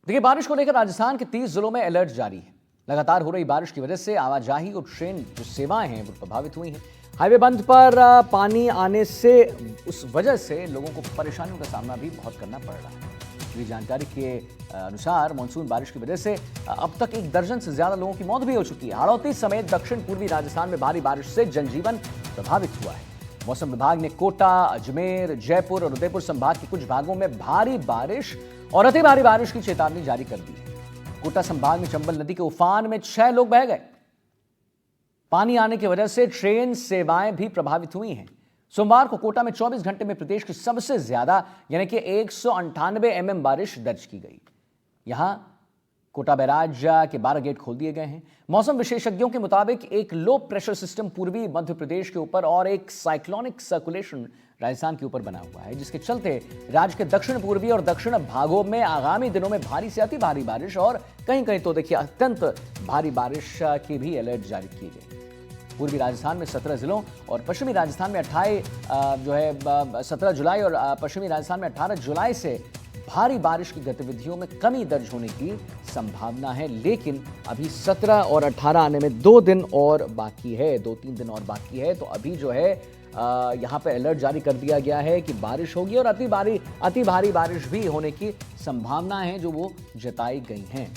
देखिए, बारिश को लेकर राजस्थान के 30 जिलों में अलर्ट जारी है। लगातार हो रही बारिश की वजह से आवाजाही और ट्रेन जो सेवाएं हैं वो प्रभावित हुई हैं। हाईवे बंद पर पानी आने से उस वजह से लोगों को परेशानियों का सामना भी बहुत करना पड़ रहा है। मिली जानकारी के अनुसार मानसून बारिश की वजह से अब तक 1 दर्जन से ज्यादा लोगों की मौत भी हो चुकी है। हाड़ौती समेत दक्षिण पूर्वी राजस्थान में भारी बारिश से जनजीवन प्रभावित हुआ है। मौसम विभाग ने कोटा, अजमेर, जयपुर और उदयपुर संभाग के कुछ भागों में भारी बारिश और अति भारी बारिश की चेतावनी जारी कर दी है। कोटा संभाग में चंबल नदी के उफान में 6 लोग बह गए। पानी आने की वजह से ट्रेन सेवाएं भी प्रभावित हुई हैं। सोमवार को कोटा में 24 घंटे में प्रदेश की सबसे ज्यादा यानी कि 198 mm बारिश दर्ज की गई। यहां कोटा बैराज के 12 गेट खोल दिए गए हैं। मौसम विशेषज्ञों के मुताबिक एक लो प्रेशर सिस्टम पूर्वी मध्य प्रदेश के ऊपर और एक साइक्लोनिक सर्कुलेशन राजस्थान के ऊपर बना हुआ है, जिसके चलते राज्य के दक्षिण पूर्वी और दक्षिण भागों में आगामी दिनों में भारी से अति भारी बारिश और कहीं कहीं तो देखिए अत्यंत भारी बारिश की भी अलर्ट जारी की गई। पूर्वी राजस्थान में 17 जिलों और पश्चिमी राजस्थान में 17 जुलाई और पश्चिमी राजस्थान में 18 जुलाई से भारी बारिश की गतिविधियों में कमी दर्ज होने की संभावना है। लेकिन अभी 17 और 18 आने में 2 दिन और बाकी है, 2-3 दिन और बाकी है। तो अभी जो है यहाँ पे अलर्ट जारी कर दिया गया है कि बारिश होगी और अति भारी बारिश भी होने की संभावना है जो वो जताई गई हैं।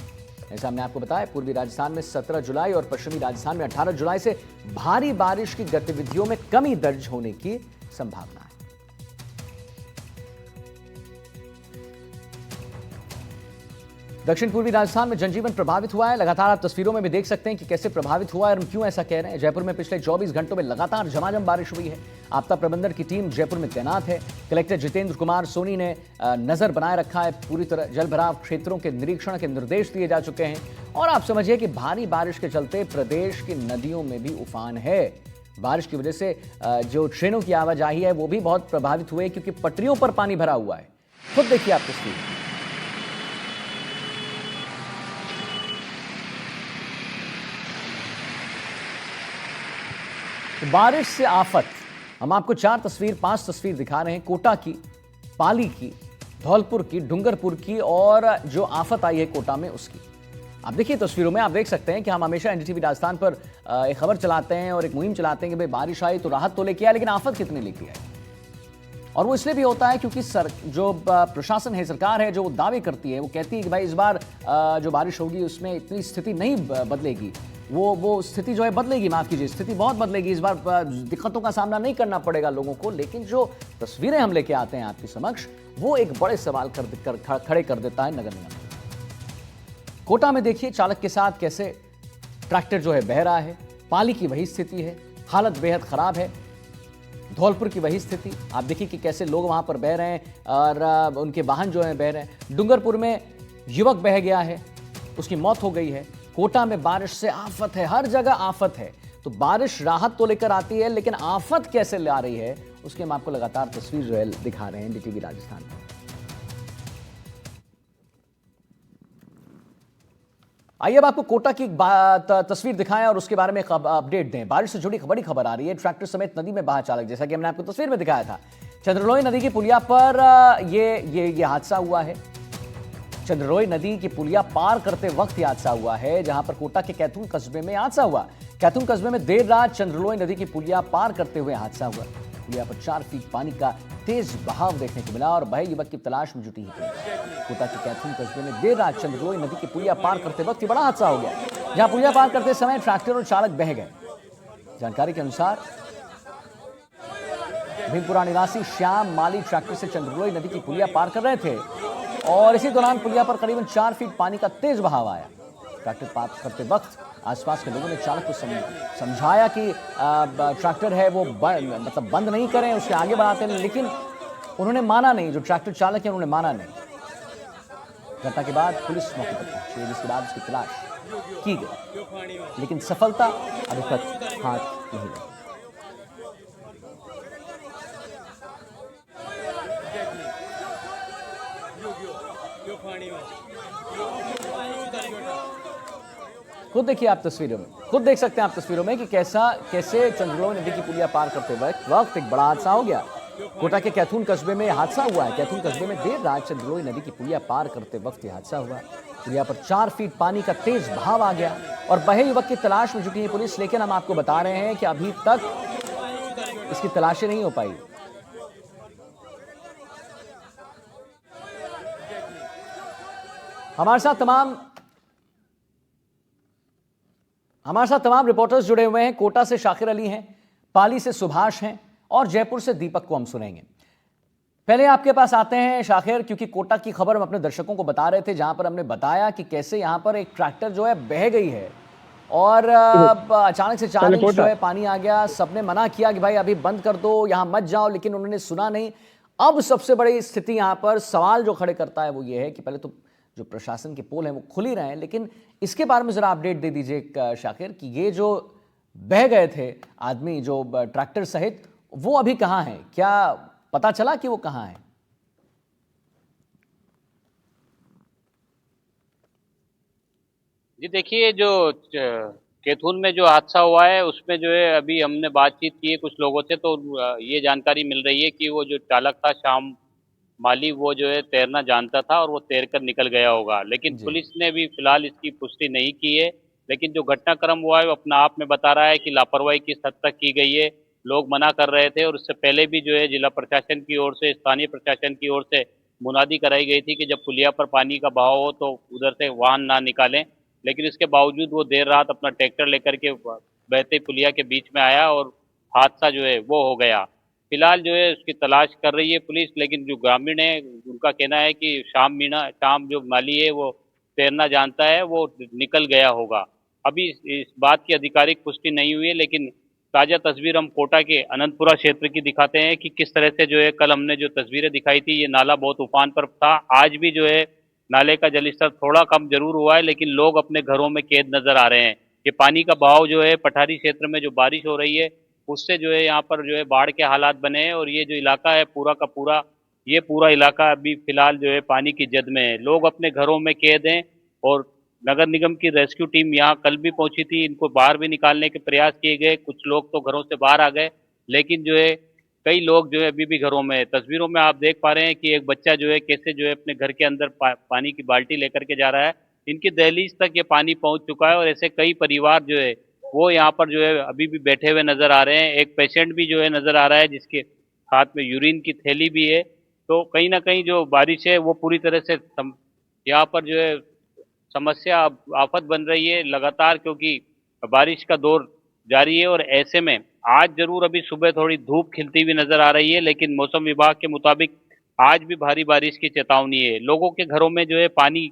जैसा हमने आपको बताया, पूर्वी राजस्थान में 17 जुलाई और पश्चिमी राजस्थान में 18 जुलाई से भारी बारिश की गतिविधियों में कमी दर्ज होने की संभावना है। दक्षिण पूर्वी राजस्थान में जनजीवन प्रभावित हुआ है। लगातार आप तस्वीरों में भी देख सकते हैं कि कैसे प्रभावित हुआ है और हम क्यों ऐसा कह रहे हैं। जयपुर में पिछले 24 घंटों में लगातार झमाझम बारिश हुई है। आपदा प्रबंधन की टीम जयपुर में तैनात है। कलेक्टर जितेंद्र कुमार सोनी ने नजर बनाए रखा है। पूरी तरह जलभराव क्षेत्रों के निरीक्षण के निर्देश दिए जा चुके हैं और आप समझिए कि भारी बारिश के चलते प्रदेश की नदियों में भी उफान है। बारिश की वजह से जो ट्रेनों की आवाजाही है वो भी बहुत प्रभावित हुए क्योंकि पटरियों पर पानी भरा हुआ है। खुद देखिए आप तस्वीर। बारिश से आफत, हम आपको 5 तस्वीर दिखा रहे हैं। कोटा की, पाली की, धौलपुर की, डूंगरपुर की और जो आफत आई है कोटा में उसकी। आप देखिए तस्वीरों में, आप देख सकते हैं कि हम हमेशा एनडीटीवी राजस्थान पर एक खबर चलाते हैं और एक मुहिम चलाते हैं कि भाई बारिश आई तो राहत तो लेके आए, लेकिन आफत कितनी लेके आए। और वो इसलिए भी होता है क्योंकि जो प्रशासन है, सरकार है, जो दावे करती है, वो कहती है कि भाई इस बार जो बारिश होगी उसमें इतनी स्थिति नहीं बदलेगी, वो स्थिति जो है बदलेगी, माफ कीजिए, स्थिति बहुत बदलेगी, इस बार दिक्कतों का सामना नहीं करना पड़ेगा लोगों को। लेकिन जो तस्वीरें हम लेके आते हैं आपके समक्ष, वो एक बड़े सवाल खड़े कर देता है नगर निगम। कोटा में देखिए चालक के साथ कैसे ट्रैक्टर जो है बह रहा है। पाली की वही स्थिति है, हालत बेहद खराब है। धौलपुर की वही स्थिति, आप देखिए कि कैसे लोग वहां पर बह रहे हैं और उनके वाहन जो है बह रहे हैं। डूंगरपुर में युवक बह गया है, उसकी मौत हो गई है। कोटा में बारिश से आफत है, हर जगह आफत है। तो बारिश राहत तो लेकर आती है, लेकिन आफत कैसे ला रही है उसके हम आपको लगातार तस्वीर जो है दिखा रहे हैं एनडीटीवी राजस्थान में। आइए अब आपको कोटा की तस्वीर दिखाएं और उसके बारे में अपडेट दें। बारिश से जुड़ी बड़ी खबर आ रही है। ट्रैक्टर समेत नदी में बहा चालक, जैसा कि हमने आपको तस्वीर में दिखाया था। चंद्रलोई नदी की पुलिया पर ये हादसा हुआ है। चंद्रलोई नदी की पुलिया पार करते वक्त ही हादसा हुआ है, जहां पर कोटा के कैथून कस्बे में हादसा हुआ। कैथून कस्बे में देर रात चंद्रलोई नदी की पुलिया पार करते हुए हादसा हुआ। पुलिया पर 4 फीट पानी का तेज बहाव देखने को मिला और बहे युवक की तलाश में जुटी है। कोटा के कैथून कस्बे में देर रात चंद्रलोई नदी की पुलिया पार करते वक्त ही बड़ा हादसा हो गया, जहां पुलिया पार करते समय ट्रैक्टर और चालक बह गए। जानकारी के अनुसार भीमपुरा निवासी श्याम माली ट्रैक्टर से चंद्रलोई नदी की पुलिया पार कर रहे थे और इसी दौरान पुलिया पर करीबन 4 फीट पानी का तेज बहाव आया। ट्रैक्टर पार करते वक्त आसपास के लोगों ने चालक को समझाया कि ट्रैक्टर है वो बंद नहीं करें, उसके आगे बढ़ाते हैं, लेकिन उन्होंने माना नहीं। जो ट्रैक्टर चालक है उन्होंने माना नहीं। घटना के बाद पुलिस मौके पर पहुंची, जिसके बाद उसकी तलाश की गई, लेकिन सफलता अभी तक हाथ नहीं लगी। खुद देखिए आप तस्वीरों में, खुद देख सकते हैं आप तस्वीरों में कि कैसे चंद्रलोई नदी की पुलिया पार करते वक्त एक बड़ा हादसा हो गया। कोटा के कैथून कस्बे में हादसा हुआ है। कैथून कस्बे में देर रात चंद्रोई नदी की पुलिया पार करते वक्त यह हादसा हुआ। पुलिया पर 4 फीट पानी का तेज बहाव आ गया और बहे युवक की तलाश में जुटी है पुलिस। लेकिन हम आपको बता रहे हैं कि अभी तक इसकी तलाशी नहीं हो पाई। हमारे साथ तमाम रिपोर्टर्स जुड़े हुए हैं। कोटा से शाकिर अली हैं, पाली से सुभाष हैं और जयपुर से दीपक को हम सुनेंगे। पहले आपके पास आते हैं शाकिर, क्योंकि कोटा की खबर हम अपने दर्शकों को बता रहे थे, जहां पर हमने बताया कि कैसे यहां पर एक ट्रैक्टर जो है बह गई है और अचानक से 4 इंच जो है पानी आ गया। सबने मना किया कि भाई अभी बंद कर दो, यहां मत जाओ, लेकिन उन्होंने सुना नहीं। अब सबसे बड़ी स्थिति यहां पर सवाल जो खड़े करता है वो ये है कि पहले तो जो प्रशासन के पोल हैं वो खुल ही रहे हैं, लेकिन इसके बारे में जरा अपडेट दे दीजिए शाकिर कि ये जो बह गए थे आदमी जो ट्रैक्टर सहित, वो अभी कहां हैं? क्या पता चला कि वो कहां हैं? जी देखिए, जो कैथून में जो हादसा हुआ है उसमें जो है अभी हमने बातचीत की है कुछ लोगों से, तो ये जानकारी मिल रही है कि वो जो चालक था श्याम माली, वो जो है तैरना जानता था और वो तैर कर निकल गया होगा। लेकिन जी। पुलिस ने भी फिलहाल इसकी पुष्टि नहीं की है। लेकिन जो घटनाक्रम हुआ है वो अपना आप में बता रहा है कि लापरवाही किस हद तक की गई है। लोग मना कर रहे थे और उससे पहले भी जो है जिला प्रशासन की ओर से, स्थानीय प्रशासन की ओर से मुनादी कराई गई थी कि जब पुलिया पर पानी का बहाव हो तो उधर से वाहन ना निकालें। लेकिन इसके बावजूद वो देर रात अपना ट्रैक्टर लेकर के बहते पुलिया के बीच में आया और हादसा जो है वो हो गया। फिलहाल जो है उसकी तलाश कर रही है पुलिस, लेकिन जो ग्रामीण है उनका कहना है कि शाम जो माली है वो तैरना जानता है, वो निकल गया होगा। अभी इस बात की आधिकारिक पुष्टि नहीं हुई है, लेकिन ताज़ा तस्वीर हम कोटा के अनंतपुरा क्षेत्र की दिखाते हैं कि किस तरह से जो है कल हमने जो तस्वीरें दिखाई थी, ये नाला बहुत उफान पर था। आज भी जो है नाले का जलस्तर थोड़ा कम जरूर हुआ है, लेकिन लोग अपने घरों में कैद नजर आ रहे हैं। ये पानी का बहाव जो है पठारी क्षेत्र में जो बारिश हो रही है उससे जो है यहाँ पर जो है बाढ़ के हालात बने हैं और ये जो इलाका है पूरा का पूरा, ये पूरा इलाका अभी फिलहाल जो है पानी की जद में है। लोग अपने घरों में कैद हैं और नगर निगम की रेस्क्यू टीम यहाँ कल भी पहुंची थी। इनको बाहर भी निकालने के प्रयास किए गए, कुछ लोग तो घरों से बाहर आ गए, लेकिन जो है कई लोग जो है अभी भी घरों में है। तस्वीरों में आप देख पा रहे हैं कि एक बच्चा जो है कैसे जो है अपने घर के अंदर पानी की बाल्टी लेकर के जा रहा है। इनकी दहलीज तक ये पानी पहुंच चुका है और ऐसे कई परिवार जो है वो यहाँ पर जो है अभी भी बैठे हुए नजर आ रहे हैं। एक पेशेंट भी जो है नजर आ रहा है जिसके हाथ में यूरिन की थैली भी है। तो कहीं ना कहीं जो बारिश है वो पूरी तरह से यहाँ पर जो है समस्या आफत बन रही है लगातार, क्योंकि बारिश का दौर जारी है। और ऐसे में आज जरूर अभी सुबह थोड़ी धूप खिलती हुई नजर आ रही है, लेकिन मौसम विभाग के मुताबिक आज भी भारी बारिश की चेतावनी है। लोगों के घरों में जो है पानी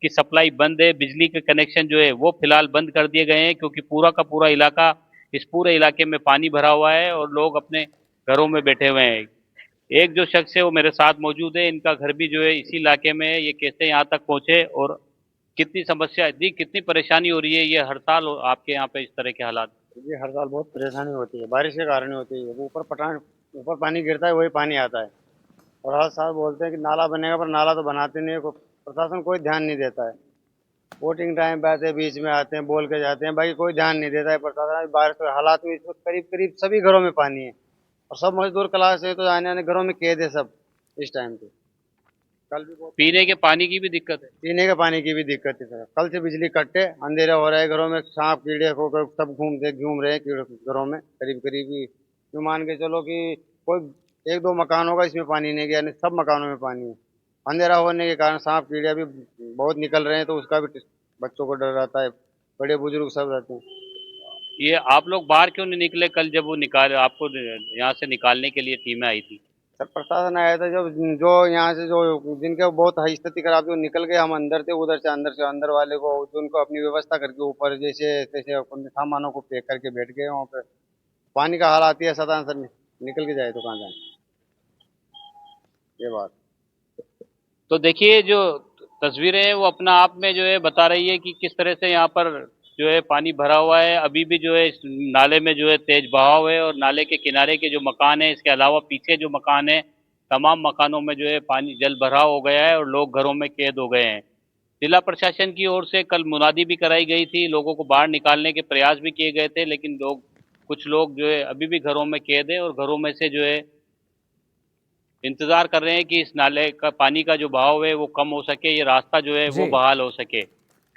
की सप्लाई बंद है, बिजली के कनेक्शन जो है वो फिलहाल बंद कर दिए गए हैं, क्योंकि पूरा का पूरा इलाका, इस पूरे इलाके में पानी भरा हुआ है और लोग अपने घरों में बैठे हुए हैं। एक जो शख्स है वो मेरे साथ मौजूद है, इनका घर भी जो है इसी इलाके में है। ये कैसे यहाँ तक पहुंचे और कितनी समस्या जी, कितनी परेशानी हो रही है ये हर साल आपके यहाँ पे इस तरह के हालात? ये हर साल बहुत परेशानी होती है, बारिश के कारण ही होती है। वो ऊपर पानी गिरता है, वही पानी आता है। और हर साल बोलते हैं कि नाला बनेगा, पर नाला तो बनाते नहीं है। प्रशासन कोई ध्यान नहीं देता है। वोटिंग टाइम पे आते हैं, बीच में आते हैं, बोल के जाते हैं, बाकी कोई ध्यान नहीं देता है प्रशासन। बारिश के हालात में इस वक्त करीब करीब सभी घरों में पानी है और सब मजदूर क्लास है, तो आने आने घरों में कैद है सब इस टाइम पे। कल भी बहुत पीने के पानी की भी दिक्कत है? पीने के पानी की भी दिक्कत है सर। कल से बिजली कट्टे, अंधेरा हो रहा है, घरों में सांप कीड़े को सब घूम रहे हैं घरों में करीब करीब ही। यूँ मान के चलो कि कोई एक दो मकान होगा इसमें पानी नहीं गया, नहीं सब मकानों में पानी है। अंधेरा होने के कारण सांप कीड़े भी बहुत निकल रहे हैं, तो उसका भी बच्चों को डर रहता है, बड़े बुजुर्ग सब रहते हैं। ये आप लोग बाहर क्यों नहीं निकले कल, जब वो निकाल आपको यहाँ से निकालने के लिए टीमें आई थी? सर प्रशासन आया था, जब जो यहाँ से जो जिनके बहुत हाई स्थिति खराब थी वो निकल गए। हम अंदर थे, उधर से अंदर वाले को जो उनको अपनी व्यवस्था करके ऊपर जैसे तैसे अपने सामानों को पैक करके बैठ गए वहाँ पे। पानी का हाल आती है सदा सर, निकल के जाए तो कहाँ जाए, ये बात। तो देखिए, जो तस्वीरें हैं वो अपना आप में जो है बता रही है कि किस तरह से यहाँ पर जो है पानी भरा हुआ है। अभी भी जो है इस नाले में जो है तेज बहाव है और नाले के किनारे के जो मकान है, इसके अलावा पीछे जो मकान है, तमाम मकानों में जो है पानी जल भराव हो गया है और लोग घरों में कैद हो गए हैं। जिला प्रशासन की ओर से कल मुनादी भी कराई गई थी, लोगों को बाहर निकालने के प्रयास भी किए गए थे, लेकिन कुछ लोग जो है अभी भी घरों में कैद है और घरों में से जो है इंतजार कर रहे हैं कि इस नाले का पानी का जो बहाव है वो कम हो सके, ये रास्ता जो है वो जी। बहाल हो सके,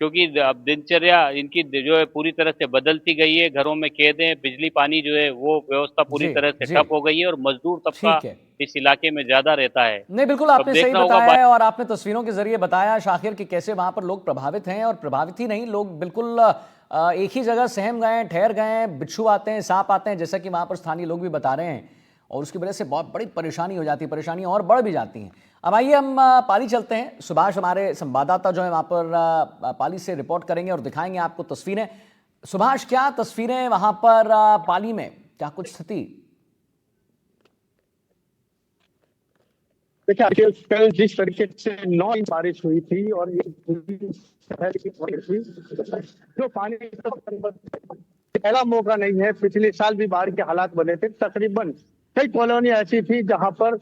क्योंकि अब दिनचर्या इनकी जो है पूरी तरह से बदलती गई है। घरों में कैद हैं, बिजली पानी जो है वो व्यवस्था पूरी जी, तरह से जी। ठप हो गई है और मजदूर तबका ठीक है। इस इलाके में ज्यादा रहता है। नहीं, बिल्कुल अब आपने सही देखना होगा बताया है और आपने तस्वीरों के ज़रिए बताया शाकिर कि कैसे वहाँ पर लोग प्रभावित हैं और प्रभावित ही नहीं, लोग बिल्कुल एक ही जगह सहम गए हैं, ठहर गए हैं, बिच्छू आते हैं, साँप आते हैं, जैसा कि वहाँ पर स्थानीय लोग भी बता रहे हैं और उसकी वजह से बहुत बड़ी परेशानी हो जाती है, परेशानियाँ और बढ़ भी जाती हैं। अब आइए हम पाली चलते हैं, सुभाष हमारे संवाददाता जो है वहाँ पर पाली से रिपोर्ट करेंगे और दिखाएंगे आपको तस्वीरें। सुभाष, क्या तस्वीरें वहाँ पर पाली में, क्या कुछ स्थिति? देखिए आजकल कल जिस तरीके से 9 इंच बारिश हुई थी और ये पूरी शहर की बारिश हुई, जो पानी का पहला मौका नहीं है। पिछले साल भी बाढ़ के हालात बने थे। तकरीबन कई कॉलोनी ऐसी थी जहां पर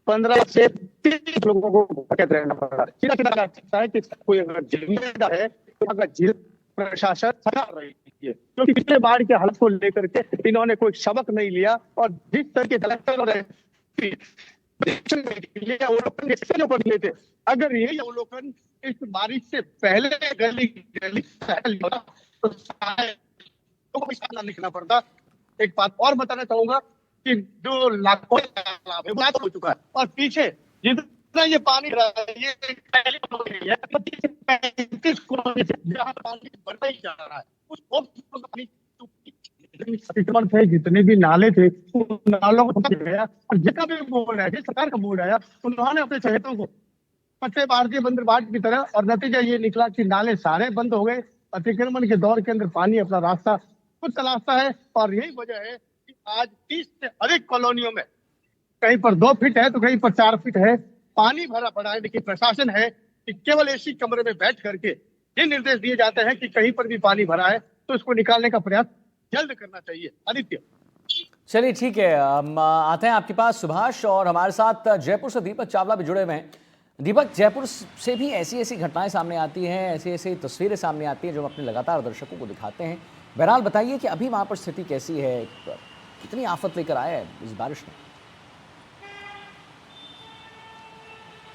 15 से 30 लोगों को भटक रहना पड़ा। सीधा सीधा कह सकता है कि कोई अगर जिम्मेदार है तो अगर जिला प्रशासन सरकार रही है, क्योंकि पिछले बाढ़ के हालात को लेकर के इन्होंने कोई सबक नहीं लिया और जिस तरह के जलस्तर और अवलोकन किए थे, अगर यही अवलोकन इस बारिश से पहले गली गली तो शायद लोगों को सामना लिखना पड़ता। एक बात और बताना चाहूंगा कि जो लाखों तालाब है वो हो चुका है और पीछे जितना ये पानी रहा है ये 35 करोड़ जहाँ पानी बढ़ता ही जा रहा है। उस पानी अतिक्रमण थे, जितने भी नाले थे उन नालों को गया और जितना भी बोर्ड है, जिस सरकार का बोर्ड आया, उन्होंने अपने चहेतों को पत्ते भारतीय बंदरबाट की तरह और नतीजा ये निकला कि नाले सारे बंद हो गए। अतिक्रमण के दौर के अंदर पानी अपना रास्ता खुद तलाशता है और यही वजह है कि आज 30 से अधिक कॉलोनियों में कहीं पर 2 फीट है तो कहीं पर 4 फीट है पानी भरा पड़ा है। लेकिन प्रशासन है कि केवल एसी कमरे में बैठ करके ये निर्देश दिए जाते हैं कि कहीं पर भी पानी भरा है तो इसको निकालने का प्रयास जल्द करना चाहिए। आदित्य, चलिए ठीक है, हम आते हैं आपके पास सुभाष और हमारे साथ जयपुर से दीपक चावला भी जुड़े हुए हैं। दीपक, जयपुर से भी ऐसी ऐसी घटनाएं सामने आती हैं, ऐसी ऐसी तस्वीरें सामने आती हैं जो हम अपने लगातार दर्शकों को दिखाते हैं। बहरहाल बताइए कि अभी वहाँ पर स्थिति कैसी है, कितनी आफत लेकर आया है इस बारिश ने?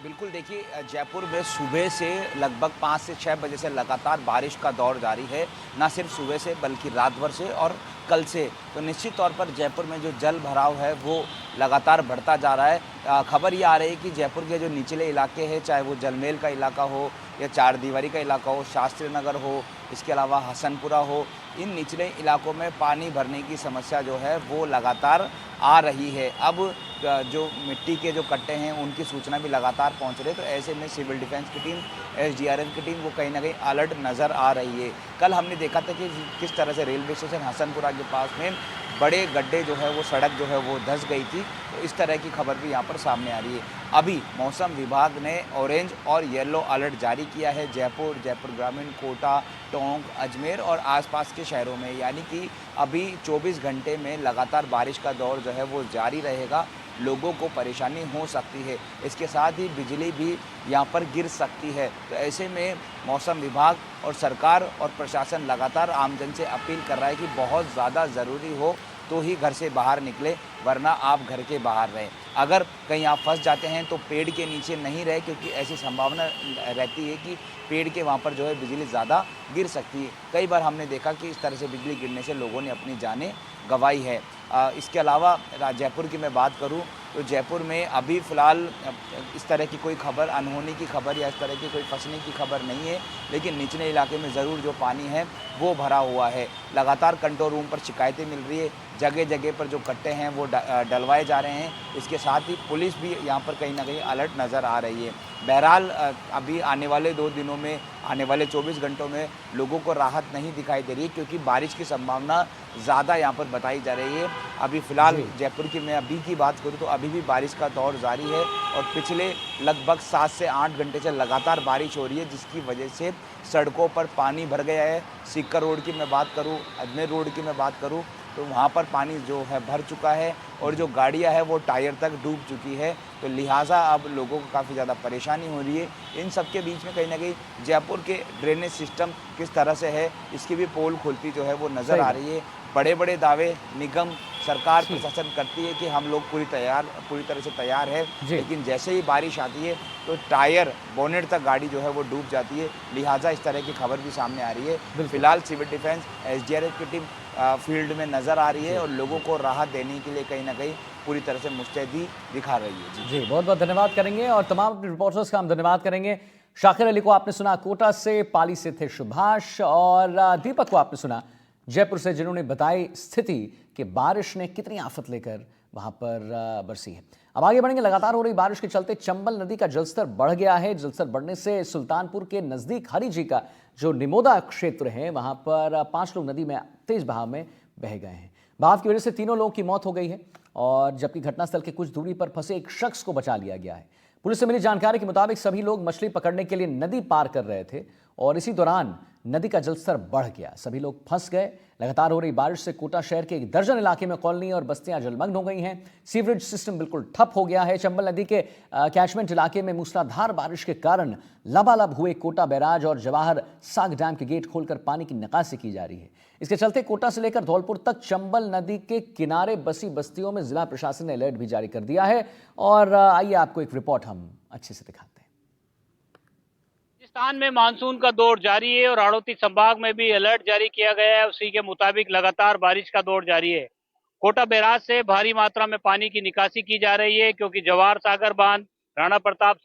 बिल्कुल, देखिए जयपुर में सुबह से लगभग 5 से 6 बजे से लगातार बारिश का दौर जारी है। ना सिर्फ सुबह से बल्कि रात भर से और कल से। तो निश्चित तौर पर जयपुर में जो जल भराव है वो लगातार बढ़ता जा रहा है। खबर ये आ रही है कि जयपुर के जो निचले इलाके हैं, चाहे वो जलमेल का इलाका हो या चार दीवारी का इलाका हो, शास्त्री नगर हो, इसके अलावा हसनपुरा हो, इन निचले इलाकों में पानी भरने की समस्या जो है वो लगातार आ रही है। अब जो मिट्टी के जो कट्टे हैं उनकी सूचना भी लगातार पहुंच रही है। तो ऐसे में सिविल डिफेंस की टीम, एसडीआरएफ की टीम वो कहीं ना कहीं अलर्ट नज़र आ रही है। कल हमने देखा था कि किस तरह से रेलवे स्टेशन हसनपुरा के पास में बड़े गड्ढे जो है वो सड़क जो है वो धंस गई थी। तो इस तरह की खबर भी यहाँ पर सामने आ रही है। अभी मौसम विभाग ने ऑरेंज और येलो अलर्ट जारी किया है जयपुर, जयपुर ग्रामीण, कोटा, टोंक, अजमेर और आसपास के शहरों में। यानी कि अभी 24 घंटे में लगातार बारिश का दौर जो है वो जारी रहेगा। लोगों को परेशानी हो सकती है, इसके साथ ही बिजली भी यहाँ पर गिर सकती है। तो ऐसे में मौसम विभाग और सरकार और प्रशासन लगातार आमजन से अपील कर रहा है कि बहुत ज़्यादा ज़रूरी हो तो ही घर से बाहर निकले, वरना आप घर के बाहर रहें। अगर कहीं आप फंस जाते हैं तो पेड़ के नीचे नहीं रहे, क्योंकि ऐसी संभावना रहती है कि पेड़ के वहाँ पर जो है बिजली ज़्यादा गिर सकती है। कई बार हमने देखा कि इस तरह से बिजली गिरने से लोगों ने अपनी जानें गंवाई है। इसके अलावा जयपुर की मैं बात करूं तो जयपुर में अभी फ़िलहाल इस तरह की कोई खबर, अनहोनी की खबर या इस तरह की कोई फंसने की खबर नहीं है। लेकिन निचले इलाके में ज़रूर जो पानी है वो भरा हुआ है। लगातार कंट्रोल रूम पर शिकायतें मिल रही है, जगह जगह पर जो कट्टे हैं वो डलवाए जा रहे हैं। इसके साथ ही पुलिस भी यहाँ पर कहीं ना कहीं अलर्ट नज़र आ रही है। बहरहाल अभी आने वाले 2 दिनों में, आने वाले 24 घंटों में लोगों को राहत नहीं दिखाई दे रही है, क्योंकि बारिश की संभावना ज़्यादा यहाँ पर बताई जा रही है। अभी फ़िलहाल जयपुर की मैं अभी की बात करूँ तो अभी भी बारिश का दौर जारी है और पिछले लगभग 7 से 8 घंटे से लगातार बारिश हो रही है, जिसकी वजह से सड़कों पर पानी भर गया है। सीकर रोड की मैं बात करूँ, अजमेर रोड की मैं बात करूँ तो वहाँ पर पानी जो है भर चुका है और जो गाड़ियाँ हैं वो टायर तक डूब चुकी है। तो लिहाजा अब लोगों को काफ़ी ज़्यादा परेशानी हो रही है। इन सब के बीच में कहीं ना कहीं जयपुर के ड्रेनेज सिस्टम किस तरह से है, इसकी भी पोल खुलती जो है वो नज़र आ रही है। बड़े बड़े दावे निगम सरकार प्रशासन करती है कि हम लोग पूरी तरह से तैयार है, जी। लेकिन जैसे ही बारिश आती है तो टायर बोनेट तक गाड़ी जो है वो डूब जाती है। लिहाजा इस तरह की खबर भी सामने आ रही है। फिलहाल सिविल डिफेंस एसडीआरएफ की टीम फील्ड में नजर आ रही है और लोगों को राहत देने के लिए कहीं ना कहीं पूरी तरह से मुस्तैदी दिखा रही है। जी, बहुत बहुत धन्यवाद करेंगे और तमाम अपने रिपोर्टर्स का हम धन्यवाद करेंगे। शाकिर अली को आपने सुना कोटा से, पाली से थे सुभाष और दीपक को आपने सुना जयपुर से, जिन्होंने बताई स्थिति कि बारिश ने कितनी आफत लेकर वहां पर बरसी है। अब आगे बढ़ेंगे। लगातार हो रही बारिश के चलते चंबल नदी का जलस्तर बढ़ गया है। जलस्तर बढ़ने से सुल्तानपुर के नजदीक हरी जी का जो निमोदा क्षेत्र है वहां पर 5 लोग नदी में तेज बहाव में बह गए हैं। बहाव की वजह से 3 लोगों की मौत हो गई है और जबकि घटनास्थल के कुछ दूरी पर फंसे एक शख्स को बचा लिया गया है। पुलिस से मिली जानकारी के मुताबिक सभी लोग मछली पकड़ने के लिए नदी पार कर रहे थे और इसी दौरान नदी का जलस्तर बढ़ गया। सभी लोग फंस गए। लगातार हो रही बारिश से कोटा शहर के 1 दर्जन इलाके में कॉलोनी और बस्तियां जलमग्न हो गई हैं। सीवरेज सिस्टम बिल्कुल ठप हो गया है। चंबल नदी के कैचमेंट इलाके में मूसलाधार बारिश के कारण लबालब हुए कोटा बैराज और जवाहर साग डैम के गेट खोलकर पानी की निकासी की जा रही है। इसके चलते कोटा से लेकर धौलपुर तक चंबल नदी के किनारे बसी बस्तियों में जिला प्रशासन ने अलर्ट भी जारी कर दिया है। और आइए आपको एक रिपोर्ट हम अच्छे से दिखाते हैं। राजस्थान में मानसून का दौर जारी है और हाड़ौती संभाग में भी अलर्ट जारी किया गया है। उसी के मुताबिक लगातार बारिश का दौर जारी है। कोटा बैराज से भारी मात्रा में पानी की निकासी की जा रही है क्योंकि जवाहर सागर बांध, राणा प्रताप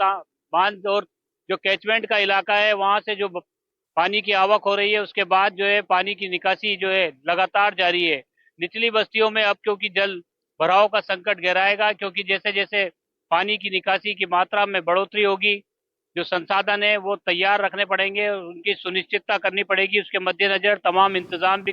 बांध और जो कैचमेंट का इलाका है वहां से जो पानी की आवक हो रही है उसके बाद जो है पानी की निकासी जो है लगातार जारी है। निचली बस्तियों में अब क्योंकि जल भराव का संकट गहराएगा क्योंकि जैसे जैसे पानी की निकासी की मात्रा में बढ़ोतरी होगी, जो संसाधन है वो तैयार रखने पड़ेंगे, उनकी सुनिश्चितता करनी पड़ेगी। उसके मद्देनजर तमाम इंतजाम भी